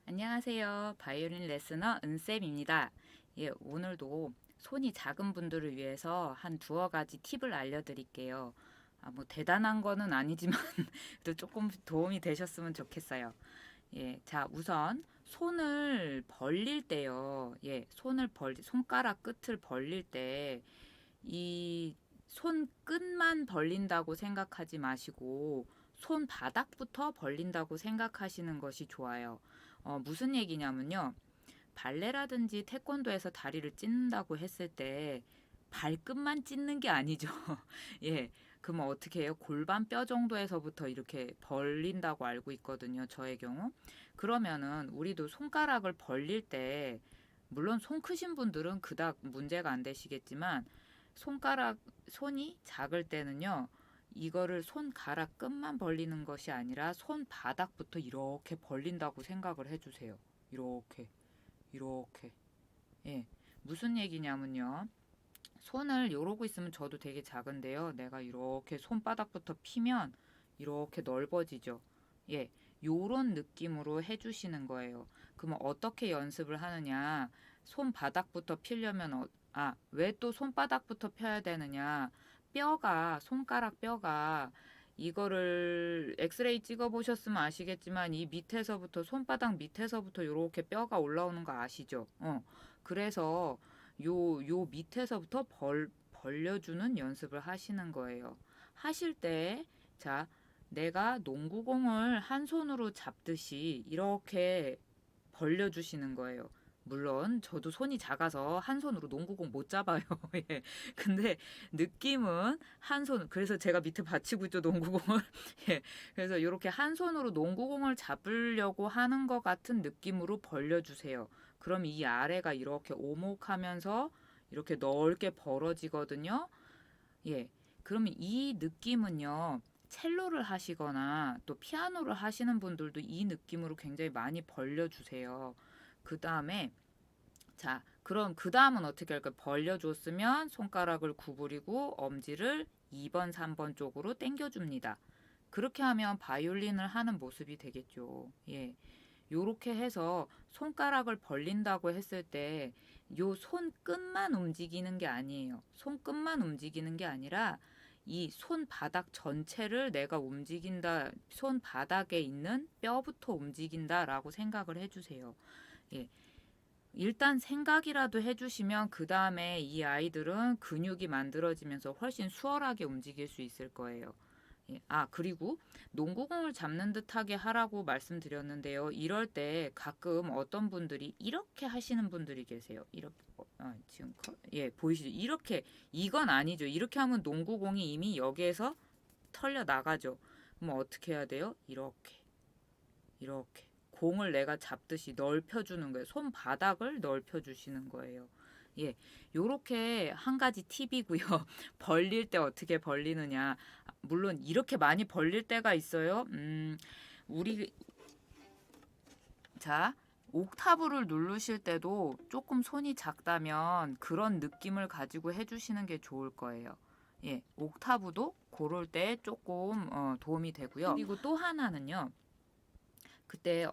안녕하세요. 바이올린 레서너 은쌤입니다. 예, 오늘도 손이 작은 분들을 위해서 한 두어 가지 팁을 알려드릴게요. 뭐 대단한 거는 아니지만 또 조금 도움이 되셨으면 좋겠어요. 예, 자, 우선 손을 벌릴 때요. 예, 손가락 끝을 벌릴 때 이 손끝만 벌린다고 생각하지 마시고 손바닥부터 벌린다고 생각하시는 것이 좋아요. 무슨 얘기냐면요. 발레라든지 태권도에서 다리를 찢는다고 했을 때 발끝만 찢는 게 아니죠. 예. 그러면 어떻게 해요? 골반 뼈 정도에서부터 이렇게 벌린다고 알고 있거든요. 저의 경우. 그러면은 우리도 손가락을 벌릴 때 물론 손 크신 분들은 그닥 문제가 안 되시겠지만 손이 작을 때는요. 이거를 손가락 끝만 벌리는 것이 아니라 손바닥부터 이렇게 벌린다고 생각을 해주세요. 이렇게, 이렇게. 예. 무슨 얘기냐면요. 손을 이러고 있으면 저도 되게 작은데요. 내가 이렇게 손바닥부터 피면 이렇게 넓어지죠. 예. 요런 느낌으로 해주시는 거예요. 그러면 어떻게 연습을 하느냐. 손바닥부터 피려면, 왜 또 손바닥부터 펴야 되느냐. 손가락 뼈가 이거를 엑스레이 찍어 보셨으면 아시겠지만 이 밑에서부터 손바닥 밑에서부터 이렇게 뼈가 올라오는 거 아시죠? 그래서 요 밑에서부터 벌려주는 연습을 하시는 거예요. 하실 때, 자, 내가 농구공을 한 손으로 잡듯이 이렇게 벌려주시는 거예요. 물론 저도 손이 작아서 한 손으로 농구공 못 잡아요. 예. 근데 느낌은 한 손, 그래서 제가 밑에 받치고 있죠, 농구공을. 예. 그래서 이렇게 한 손으로 농구공을 잡으려고 하는 것 같은 느낌으로 벌려주세요. 그럼 이 아래가 이렇게 오목하면서 이렇게 넓게 벌어지거든요. 예. 그러면 이 느낌은요. 첼로를 하시거나 또 피아노를 하시는 분들도 이 느낌으로 굉장히 많이 벌려주세요. 그 다음에, 자, 그럼 그 다음은 어떻게 할까요? 벌려줬으면 손가락을 구부리고 엄지를 2번, 3번 쪽으로 당겨줍니다. 그렇게 하면 바이올린을 하는 모습이 되겠죠. 예. 요렇게 해서 손가락을 벌린다고 했을 때 요 손끝만 움직이는 게 아니에요. 손끝만 움직이는 게 아니라 이 손바닥 전체를 내가 움직인다, 손바닥에 있는 뼈부터 움직인다라고 생각을 해주세요. 예. 일단 생각이라도 해주시면 그 다음에 이 아이들은 근육이 만들어지면서 훨씬 수월하게 움직일 수 있을 거예요. 예. 그리고 농구공을 잡는 듯하게 하라고 말씀드렸는데요. 이럴 때 가끔 어떤 분들이 이렇게 하시는 분들이 계세요. 이렇게, 예, 보이시죠? 이렇게, 이건 아니죠. 이렇게 하면 농구공이 이미 여기에서 털려 나가죠. 그럼 어떻게 해야 돼요? 이렇게, 이렇게. 공을 내가 잡듯이 넓혀주는 거예요. 손바닥을 넓혀주시는 거예요. 예, 요렇게 한 가지 팁이고요. 벌릴 때 어떻게 벌리느냐. 물론 이렇게 많이 벌릴 때가 있어요. 우리, 자, 옥타브를 누르실 때도 조금 손이 작다면 그런 느낌을 가지고 해주시는 게 좋을 거예요. 예, 옥타브도 고를 때 조금 도움이 되고요. 그리고 또 하나는요. 그때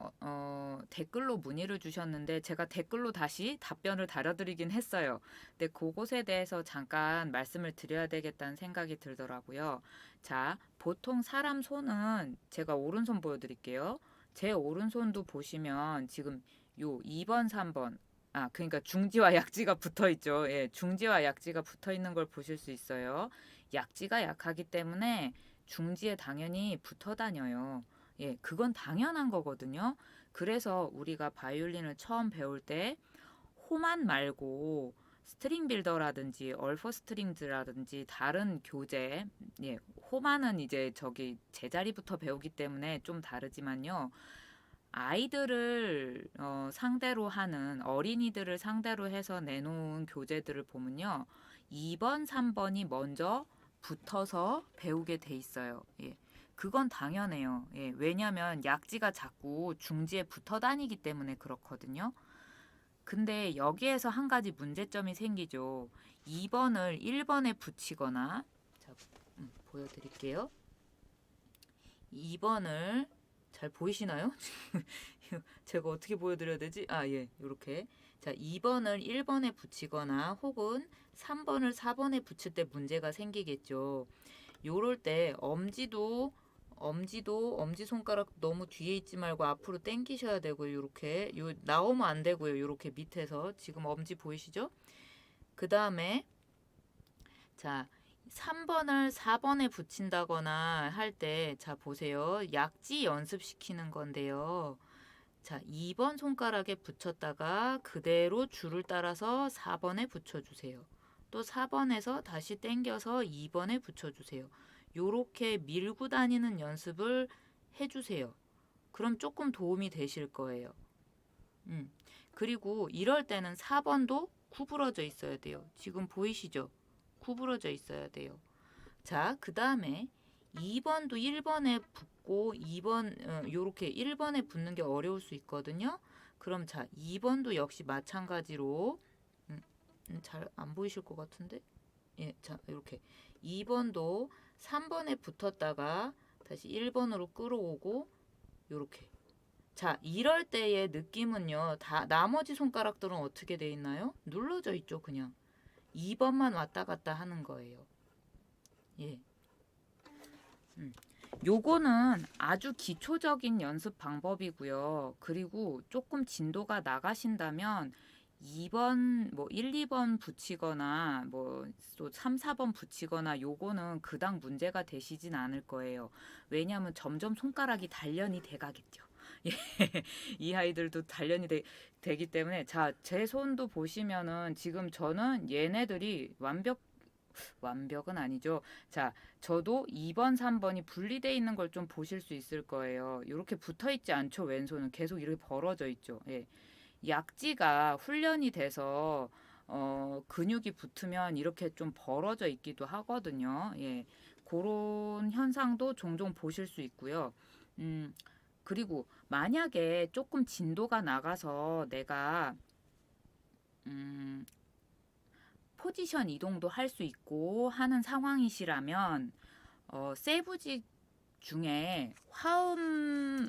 댓글로 문의를 주셨는데 제가 댓글로 다시 답변을 달아드리긴 했어요. 근데 그것에 대해서 잠깐 말씀을 드려야 되겠다는 생각이 들더라고요. 자, 보통 사람 손은 제가 오른손 보여드릴게요. 제 오른손도 보시면 지금 요 2번, 3번 그러니까 중지와 약지가 붙어 있죠. 예, 중지와 약지가 붙어 있는 걸 보실 수 있어요. 약지가 약하기 때문에 중지에 당연히 붙어 다녀요. 예, 그건 당연한 거거든요. 그래서 우리가 바이올린을 처음 배울 때 호만 말고 스트링 빌더라든지 얼퍼 스트링즈라든지 다른 교재, 예, 호만은 이제 저기 제자리부터 배우기 때문에 좀 다르지만요. 아이들을 상대로 하는 어린이들을 상대로 해서 내놓은 교재들을 보면요. 2번, 3번이 먼저 붙어서 배우게 돼 있어요. 예. 그건 당연해요. 예. 왜냐면 약지가 자꾸 중지에 붙어 다니기 때문에 그렇거든요. 근데 여기에서 한 가지 문제점이 생기죠. 2번을 1번에 붙이거나, 자, 보여드릴게요. 2번을 잘 보이시나요? 제가 어떻게 보여드려야 되지? 아, 예, 이렇게. 자, 2번을 1번에 붙이거나 혹은 3번을 4번에 붙일 때 문제가 생기겠죠. 요럴 때 엄지손가락 너무 뒤에 있지 말고 앞으로 당기셔야 되고요. 요렇게 나오면 안 되고요. 요렇게 밑에서 지금 엄지 보이시죠? 그 다음에 자 3번을 4번에 붙인다거나 할 때 자 보세요. 약지 연습시키는 건데요. 자 2번 손가락에 붙였다가 그대로 줄을 따라서 4번에 붙여주세요. 또 4번에서 다시 당겨서 2번에 붙여주세요. 요렇게 밀고 다니는 연습을 해주세요. 그럼 조금 도움이 되실 거예요. 그리고 이럴 때는 4번도 구부러져 있어야 돼요. 지금 보이시죠? 구부러져 있어야 돼요. 자, 그 다음에 2번도 1번에 붙고 2번 요렇게 1번에 붙는 게 어려울 수 있거든요. 그럼 자, 2번도 역시 마찬가지로 잘 안 보이실 것 같은데? 예, 자, 이렇게 2번도 3번에 붙었다가 다시 1번으로 끌어오고 요렇게. 자, 이럴 때의 느낌은요. 다 나머지 손가락들은 어떻게 돼 있나요? 눌러져 있죠, 그냥. 2번만 왔다 갔다 하는 거예요. 예. 요거는 아주 기초적인 연습 방법이고요. 그리고 조금 진도가 나가신다면 2번, 뭐 1, 2번 붙이거나 뭐 또 3, 4번 붙이거나 요거는 그닥 문제가 되시진 않을 거예요. 왜냐하면 점점 손가락이 단련이 돼 가겠죠. 예, 이 아이들도 단련이 되기 때문에 자, 제 손도 보시면은 지금 저는 얘네들이 완벽은 아니죠. 자, 저도 2번, 3번이 분리되어 있는 걸 좀 보실 수 있을 거예요. 이렇게 붙어 있지 않죠. 왼손은 계속 이렇게 벌어져 있죠. 예. 약지가 훈련이 돼서 근육이 붙으면 이렇게 좀 벌어져 있기도 하거든요. 예. 그런 현상도 종종 보실 수 있고요. 음, 그리고 만약에 조금 진도가 나가서 내가 음, 포지션 이동도 할 수 있고 하는 상황이시라면 세부직 중에 화음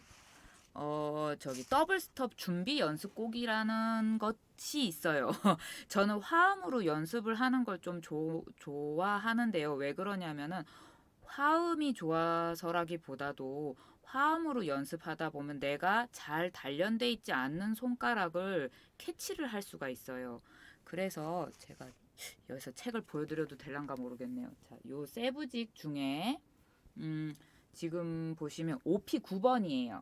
저기 더블 스톱 준비 연습곡이라는 것이 있어요. 저는 화음으로 연습을 하는 걸 좀 좋아하는데요. 왜 그러냐면은 화음이 좋아서라기보다도 화음으로 연습하다 보면 내가 잘 단련돼 있지 않는 손가락을 캐치를 할 수가 있어요. 그래서 제가 여기서 책을 보여드려도 될란가 모르겠네요. 자, 요 세부직 중에 음, 지금 보시면 OP 9번이에요.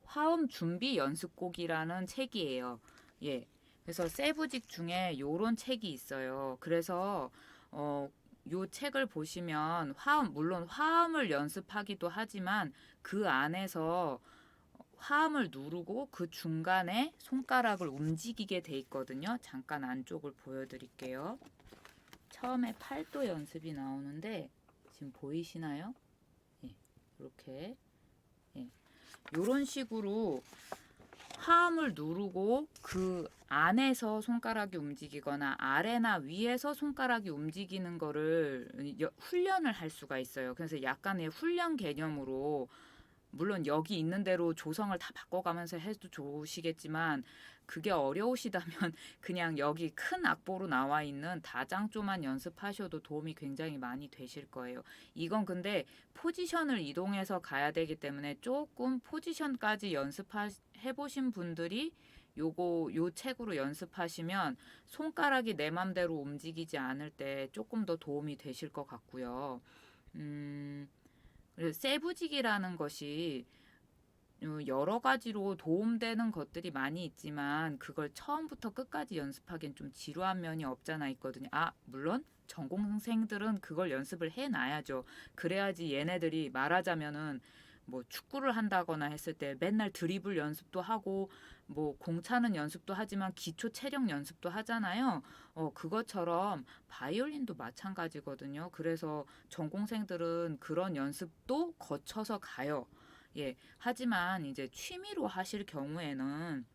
화음 준비 연습곡이라는 책이에요. 예. 그래서 세부직 중에 요런 책이 있어요. 그래서 어, 요 책을 보시면 물론 화음을 연습하기도 하지만 그 안에서 화음을 누르고 그 중간에 손가락을 움직이게 돼 있거든요. 잠깐 안쪽을 보여드릴게요. 처음에 팔도 연습이 나오는데 지금 보이시나요? 예, 이렇게 예, 이런 식으로 화음을 누르고 그 안에서 손가락이 움직이거나 아래나 위에서 손가락이 움직이는 거를 훈련을 할 수가 있어요. 그래서 약간의 훈련 개념으로 물론 여기 있는 대로 조성을 다 바꿔가면서 해도 좋으시겠지만 그게 어려우시다면 그냥 여기 큰 악보로 나와 있는 다장조만 연습하셔도 도움이 굉장히 많이 되실 거예요. 이건 근데 포지션을 이동해서 가야 되기 때문에 조금 포지션까지 연습해 보신 분들이 요 책으로 연습하시면 손가락이 내 맘대로 움직이지 않을 때 조금 더 도움이 되실 것 같고요. 음, 그래서 세부직이라는 것이 여러 가지로 도움되는 것들이 많이 있지만 그걸 처음부터 끝까지 연습하기엔 좀 지루한 면이 없잖아 있거든요. 아, 물론 전공생들은 그걸 연습을 해놔야죠. 그래야지 얘네들이 말하자면은 뭐 축구를 한다거나 했을 때 맨날 드리블 연습도 하고 뭐 공 차는 연습도 하지만 기초 체력 연습도 하잖아요. 그것처럼 바이올린도 마찬가지거든요. 그래서 전공생들은 그런 연습도 거쳐서 가요. 예. 하지만 이제 취미로 하실 경우에는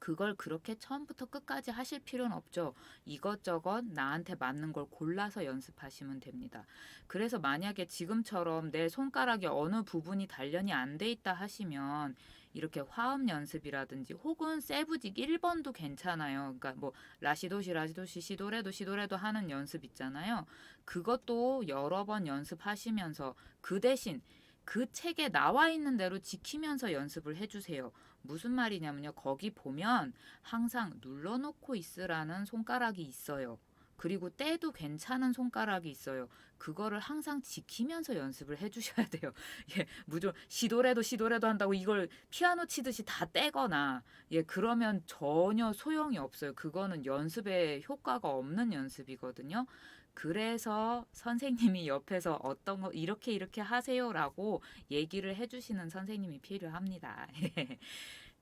그걸 그렇게 처음부터 끝까지 하실 필요는 없죠. 이것저것 나한테 맞는 걸 골라서 연습하시면 됩니다. 그래서 만약에 지금처럼 내 손가락에 어느 부분이 단련이 안 돼 있다 하시면 이렇게 화음 연습이라든지 혹은 세부직 1번도 괜찮아요. 그러니까 뭐 라시도시 라시도시 시도레도 시도레도 하는 연습 있잖아요. 그것도 여러 번 연습하시면서 그 대신 그 책에 나와 있는 대로 지키면서 연습을 해주세요. 무슨 말이냐면요. 거기 보면 항상 눌러놓고 있으라는 손가락이 있어요. 그리고 떼도 괜찮은 손가락이 있어요. 그거를 항상 지키면서 연습을 해주셔야 돼요. 예, 무조건 시도래도 시도래도 한다고 이걸 피아노 치듯이 다 떼거나, 예, 그러면 전혀 소용이 없어요. 그거는 연습에 효과가 없는 연습이거든요. 그래서 선생님이 옆에서 어떤 거 이렇게 이렇게 하세요라고 얘기를 해주시는 선생님이 필요합니다.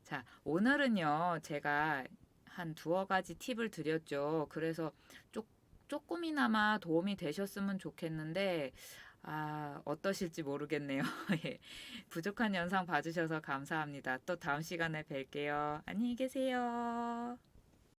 자, 오늘은요, 제가 한 두어 가지 팁을 드렸죠. 그래서 조, 조금이나마 도움이 되셨으면 좋겠는데, 어떠실지 모르겠네요. 예. 부족한 영상 봐주셔서 감사합니다. 또 다음 시간에 뵐게요. 안녕히 계세요.